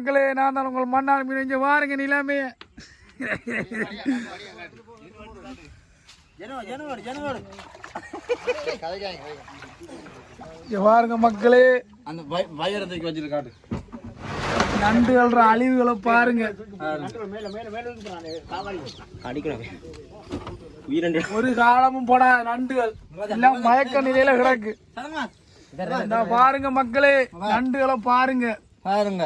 மக்களே, நான் தான் உங்கள் மண்ணால் மீன் பாருங்க நிலைமை. பாருங்க மக்களே, அந்த வயரத்துக்கு வச்சுட்டு காட்டு நண்டுகள் அழிவுகளை பாருங்க. ஒரு காலமும் போட நண்டுகள் எல்லாம் மயக்க நிலையில கிடக்கு. பாருங்க மக்களே, நண்டுகளை பாருங்க பாருங்க.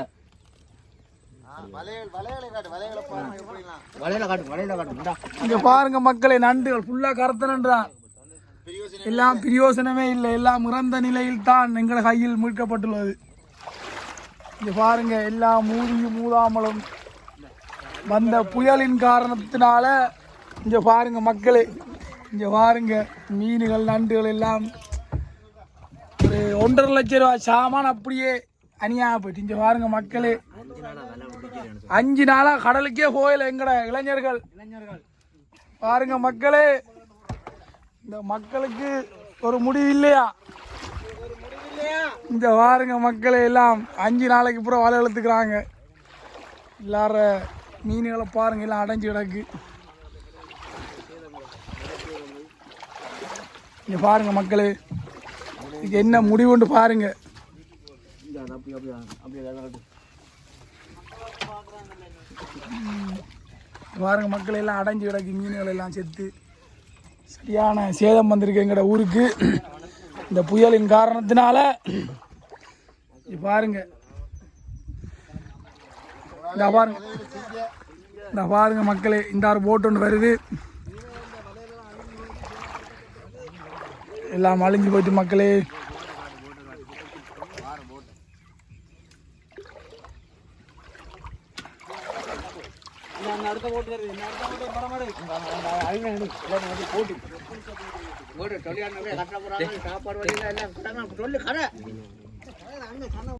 இங்க பாருங்க மக்களே, நண்டுகள் ஃபுல்லா கருத்த நண்டுதான். எல்லாம் பிரயோசனமே இல்லை, எல்லாம் இறந்த நிலையில் தான் எங்களை கையில் மீட்கப்பட்டுள்ளது. இங்க பாருங்க, எல்லாம் மூடியும் மூடாமலும் வந்த புயலின் காரணத்தினால இங்க பாருங்க மக்களே, இங்க பாருங்க மீன்கள் நண்டுகள் எல்லாம் ஒரு 1.5 லட்சம் ரூபாய் சாமான் அப்படியே அநியாக போயிட்டு. இங்க பாருங்க மக்களே, 5 நாளா கடலுக்கே போயில எங்கட இளைஞர்கள். பாருங்க மக்களே, இந்த மக்களுக்கு ஒரு முடிவு இல்லையா? இந்த பாருங்க மக்களே, எல்லாம் 5 நாளைக்கு அப்புறம் வலை இழுத்துக்கிறாங்க. எல்லார மீன்களை பாருங்க, எல்லாம் அடைஞ்சு கிடக்கு. இங்க பாருங்க மக்களே, இதுக்கு என்ன முடிவுன்னு பாருங்க. பாருங்க மக்கள் எல்லாம் அடைஞ்சு கிடக்கு, மீன்கள் எல்லாம் செத்து சரியான சேதம் வந்திருக்கு எங்கட ஊருக்கு இந்த புயலின் காரணத்தினால. பாருங்க, இந்த பாருங்க, இந்த பாருங்க மக்களே, இந்த ஒரு போட் ஒன்று வருது, எல்லாம் அழிஞ்சு போயிட்டு மக்களே. அடுத்த போட்டு சாப்பாடு